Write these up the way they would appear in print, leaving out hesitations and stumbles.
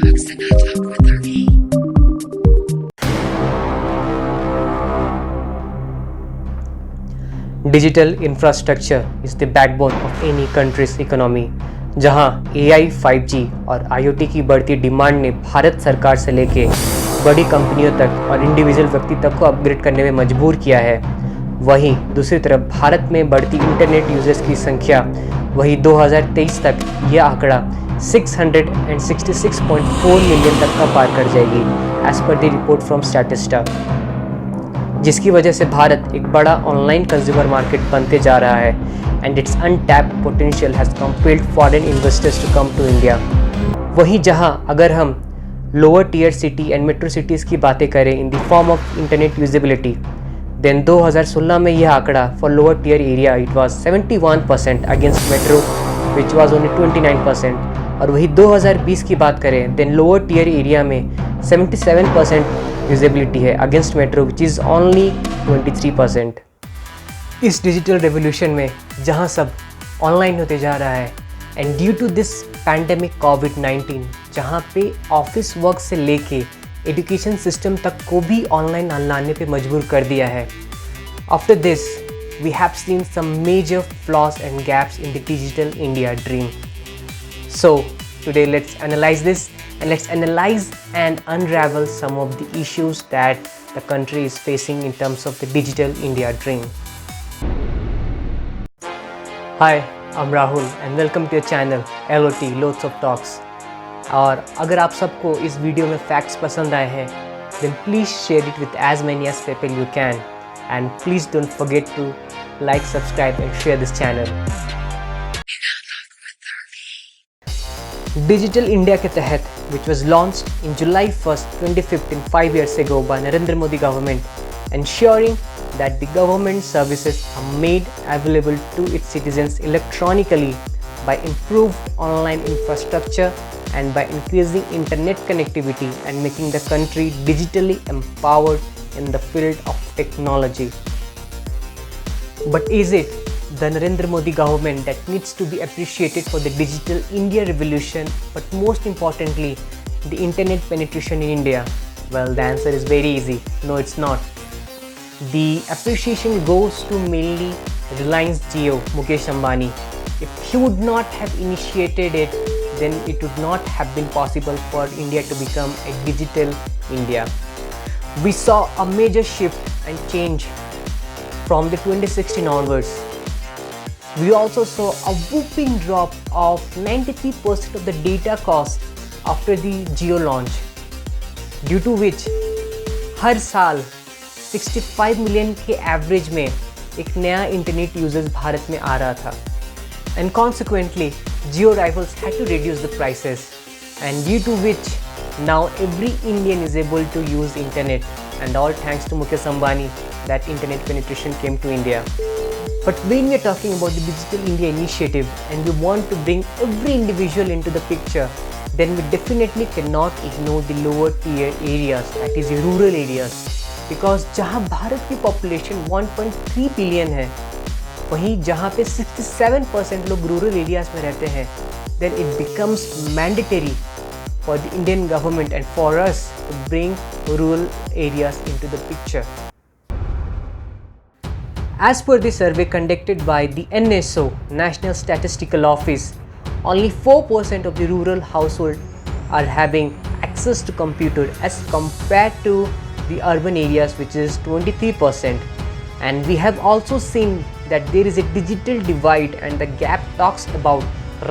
Talks and I talk with Arki. Digital infrastructure is the backbone of any countries economy. जहां AI, 5G और IoT की बढ़ती demand ने भारत सरकार से लेके बड़ी कंपनियों तक और इंडिविजुअल व्यक्ति तक को अपग्रेड करने में मजबूर किया है, वहीं दूसरी तरफ भारत में बढ़ती इंटरनेट यूजर्स की संख्या वही 2023 तक यह आंकड़ा 666.4 मिलियन तक का पार कर जाएगी, as per the report from स्टैटिस्टा, जिसकी वजह से भारत एक बड़ा ऑनलाइन कंज्यूमर मार्केट बनते जा रहा है and its untapped potential has compelled foreign investors to come to India. वहीं जहां अगर हम lower tier city and metro cities की बातें करें in the form of internet usability, then 2016 में यह आंकड़ा for lower tier area it was 71% against metro which was only 29%, और वही 2020 की बात करें देन लोअर टीयर एरिया में 77% यूजिबिलिटी है against metro which is only 23%। इस डिजिटल रेवोल्यूशन में जहां सब ऑनलाइन होते जा रहा है and due to this pandemic COVID, जहां पे ऑफिस वर्क से लेके एजुकेशन सिस्टम तक को भी ऑनलाइन लाने पे मजबूर कर दिया है। After this we have seen some major flaws and gaps in the digital India dream. So today let's analyze this and let's analyze and unravel some of the issues that the country is facing in terms of the digital India dream. Hi, I'm Rahul and welcome to your channel LOT Lots of Talks. और अगर आप सबको इस video में facts पसंद आए हैं then please share it with as many as people you can and please don't forget to like, subscribe and share this channel. Digital India के तहत which was launched in July 1st, 2015, 5 years ago by Narendra Modi government, ensuring that the government services are made available to its citizens electronically by improved online infrastructure and by increasing internet connectivity and making the country digitally empowered in the field of technology. But is it the Narendra Modi government that needs to be appreciated for the digital India revolution, but most importantly, the internet penetration in India? Well, the answer is very easy. No, it's not. The appreciation goes to mainly Reliance Jio, Mukesh Ambani. If he would not have initiated it, then it would not have been possible for India to become a digital India. We saw a major shift and change from the 2016 onwards. We also saw a whooping drop of 93% of the data cost after the Jio launch, due to which हर साल 65 million के average में एक नया internet users Bharat में आ रहा था, and consequently Jio rivals had to reduce the prices, and due to which now every Indian is able to use internet, and all thanks to Mukesh Ambani that internet penetration came to India. But when we are talking about the Digital India initiative and we want to bring every individual into the picture, then we definitely cannot ignore the lower tier areas, that is the rural areas. Because जहाँ भारत की population 1.3 billion है, वहीं जहाँ पे 67% लोग rural areas में रहते हैं, then it becomes mandatory for the Indian government and for us to bring rural areas into the picture. As per the survey conducted by the NSO, National Statistical Office, only 4% of the rural households are having access to computer as compared to the urban areas, which is 23%. And we have also seen that there is a digital divide and the gap talks about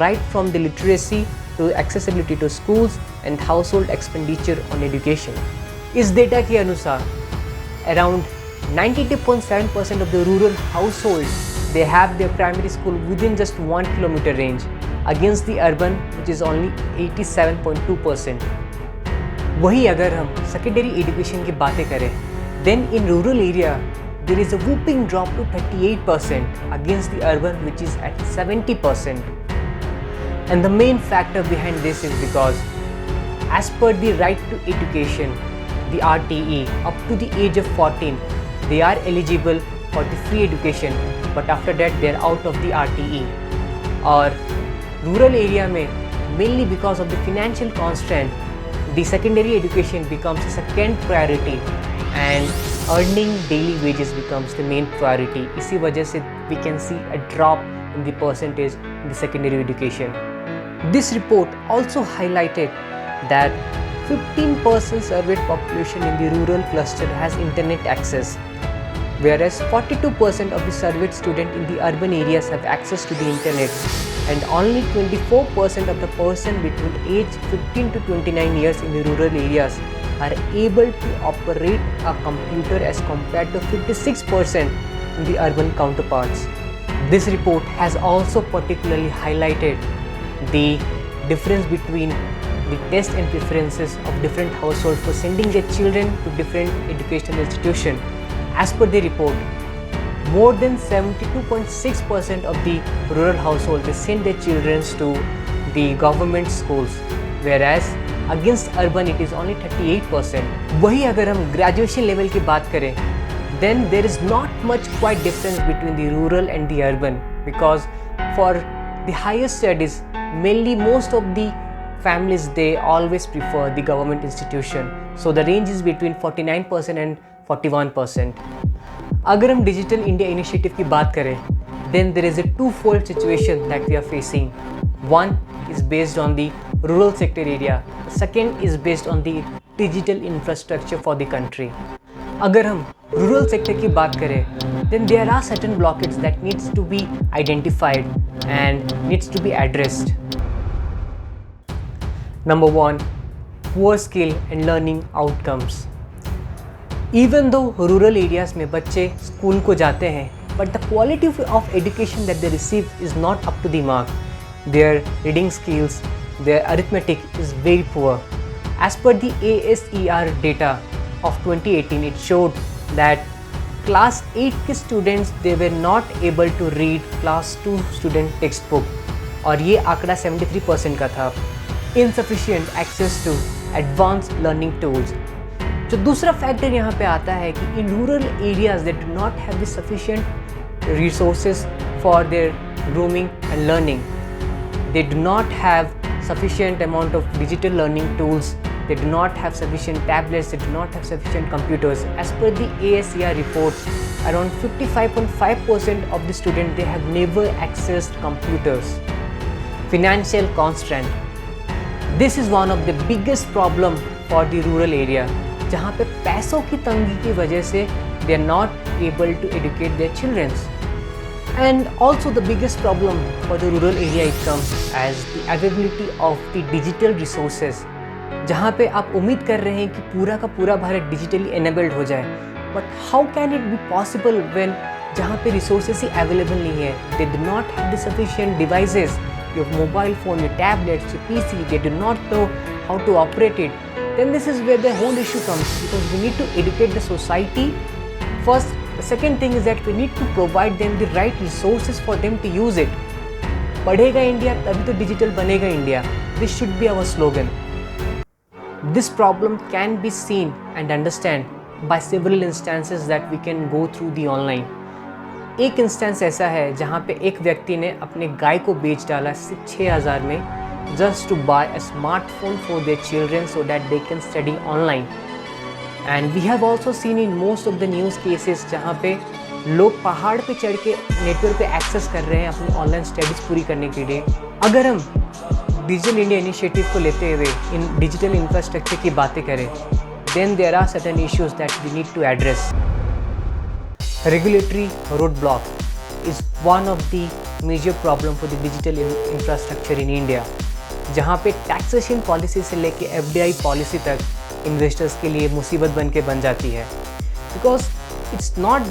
right from the literacy to accessibility to schools and household expenditure on education. इस data के अनुसार around 92.7% of the rural households they have their primary school within just 1 kilometer range against the urban which is only 87.2%. वहीं अगर हम secondary education की बातें करें then in rural area there is a whooping drop to 38% against the urban which is at 70%. And the main factor behind this is because as per the right to education, the RTE, up to the age of 14 they are eligible for the free education, but after that they are out of the RTE. और rural area में mainly because of the financial constraint the secondary education becomes a second priority and earning daily wages becomes the main priority. इसी वजह से we can see a drop in the percentage in the secondary education. This report also highlighted that 15% surveyed population in the rural cluster has internet access, whereas 42% of the surveyed students in the urban areas have access to the internet, and only 24% of the person between age 15 to 29 years in the rural areas are able to operate a computer as compared to 56% in the urban counterparts. This report has also particularly highlighted the difference between the taste and preferences of different households for sending their children to different educational institutions. As per the report, more than 72.6% of the rural households they send their children to the government schools, whereas against urban it is only 38%. वही अगर हम graduation level की बात करें, then there is not much quite difference between the rural and the urban, because for the higher studies, mainly most of the families they always prefer the government institution. So the range is between 49% and 41%. अगर हम digital India initiative की बात करें, then there is a two-fold situation that we are facing. One is based on the rural sector area. The second is based on the digital infrastructure for the country. अगर हम rural sector की बात करें, then there are certain blockages that needs to be identified and needs to be addressed. Number one, poor skill and learning outcomes. Even though rural areas में बच्चे school को जाते हैं, but the quality of education that they receive is not up to the mark. Their reading skills, their arithmetic is very poor. As per the ASER data of 2018, it showed that class 8 के students they were not able to read class 2 student textbook, और ये आंकड़ा 73% का था. Insufficient access to advanced learning tools. जो दूसरा factor यहाँ पे आता है कि in rural areas they do not have the sufficient resources for their grooming and learning. They do not have sufficient amount of digital learning tools. They do not have sufficient tablets. They do not have sufficient computers. As per the ASER report, around 55.5% of the students they have never accessed computers. Financial constraint. This is one of the biggest problem for the rural area. जहाँ पे पैसों की तंगी की वजह से they are not able to educate their children. And also the biggest problem for the rural area it comes as the availability of the digital resources. जहाँ पे आप उम्मीद कर रहे हैं कि पूरा का पूरा भारत digitally enabled हो जाए, but how can it be possible when जहाँ पे resources ही available नहीं है? They do not have the sufficient devices. Your mobile phone, your tablets, your PC, they do not know how to operate it. Then this is where the whole issue comes, because we need to educate the society first. The second thing is that we need to provide them the right resources for them to use it. पढ़ेगा India तभी तो digital बनेगा India. This should be our slogan. This problem can be seen and understand by several instances that we can go through the online. एक instance ऐसा है जहाँ पे एक व्यक्ति ने अपने गाय को बेच डाला 6,000 में just to buy a smartphone for their children so that they can study online. And we have also seen in most of the news cases जहाँ पे लोग पहाड़ पे चढ़ के नेटवर्क पे एक्सेस कर रहे हैं अपनी ऑनलाइन स्टडीज़ पूरी करने के लिए. अगर हम डिजिटल इंडिया इनिशिएटिव को लेते हुए इन डिजिटल इंफ्रास्ट्रक्चर की बातें करें, then there are certain issues that we need to address. Regulatory roadblock is one of the major problem for the digital infrastructure in India. जहाँ पे टैक्सेशन पॉलिसी से लेके FDI पॉलिसी तक इन्वेस्टर्स के लिए मुसीबत बन के बन जाती है, because it's not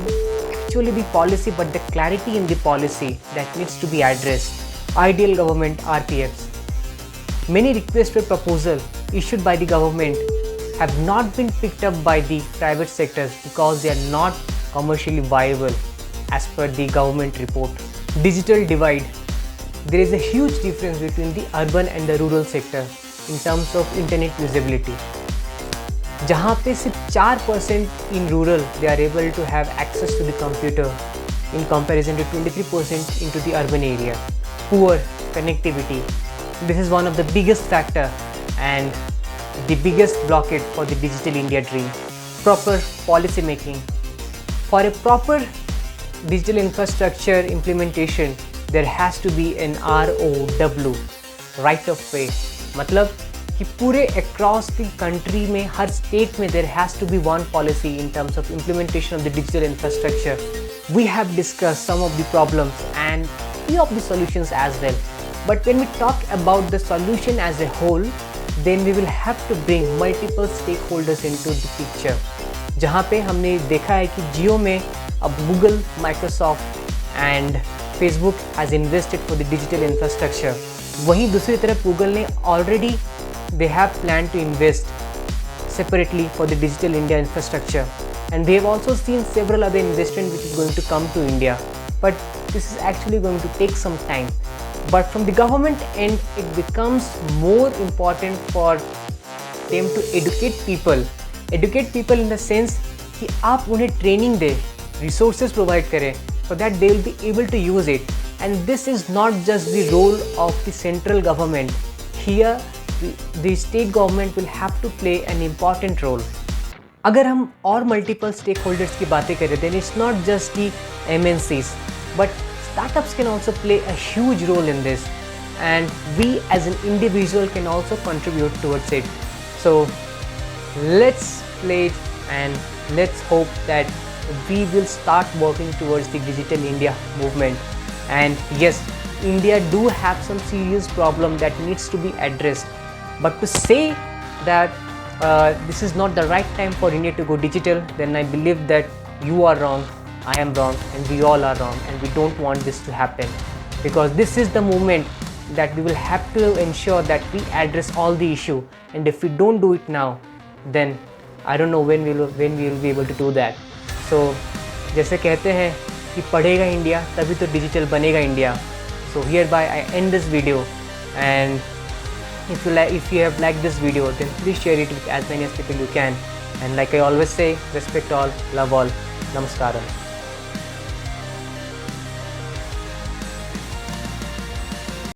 actually the policy but the clarity in the policy that needs to be addressed. Ideal government RPFs. Many requests for proposal issued by the government have not been picked up by the private sectors because they are not commercially viable as per the government report. Digital divide. There is a huge difference between the urban and the rural sector in terms of internet usability. जहाँ पे सिर्फ 4% in rural they are able to have access to the computer in comparison to 23% into the urban area. Poor connectivity. This is one of the biggest factor, and the biggest blockade for the digital India dream. Proper policy making. For a proper digital infrastructure implementation, there has to be an ROW, right of way. मतलब कि पूरे across the country में हर state में there has to be one policy in terms of implementation of the digital infrastructure. We have discussed some of the problems and few of the solutions as well. But when we talk about the solution as a whole, then we will have to bring multiple stakeholders into the picture. जहाँ पे हमने देखा है कि जियो में अब Google, Microsoft and Facebook has invested for the digital infrastructure. वहीं दूसरी तरफ Google ने already they have planned to invest separately for the digital India infrastructure, and we have also seen several other investment which is going to come to India, but this is actually going to take some time. But from the government end, it becomes more important for them to educate people in the sense कि आप उन्हें training दें, resources provide करें so that they will be able to use it. And this is not just the role of the central government. Here the state government will have to play an important role. अगर हम और multiple stakeholders की बातें करें, then it's not just the MNCs, but startups can also play a huge role in this, and we as an individual can also contribute towards it. So let's play it and let's hope that we will start working towards the digital India movement. And yes, India do have some serious problem that needs to be addressed, but to say that this is not the right time for India to go digital, then I believe that you are wrong, I am wrong, and we all are wrong, and we don't want this to happen, because this is the moment that we will have to ensure that we address all the issue. And if we don't do it now, then I don't know when we will be able to do that. So जैसे कहते हैं कि पढ़ेगा India तभी तो digital बनेगा India. So hereby I end this video, and if you have liked this video, then please share it with as many as people you can. And like I always say, respect all, love all, namaskaram.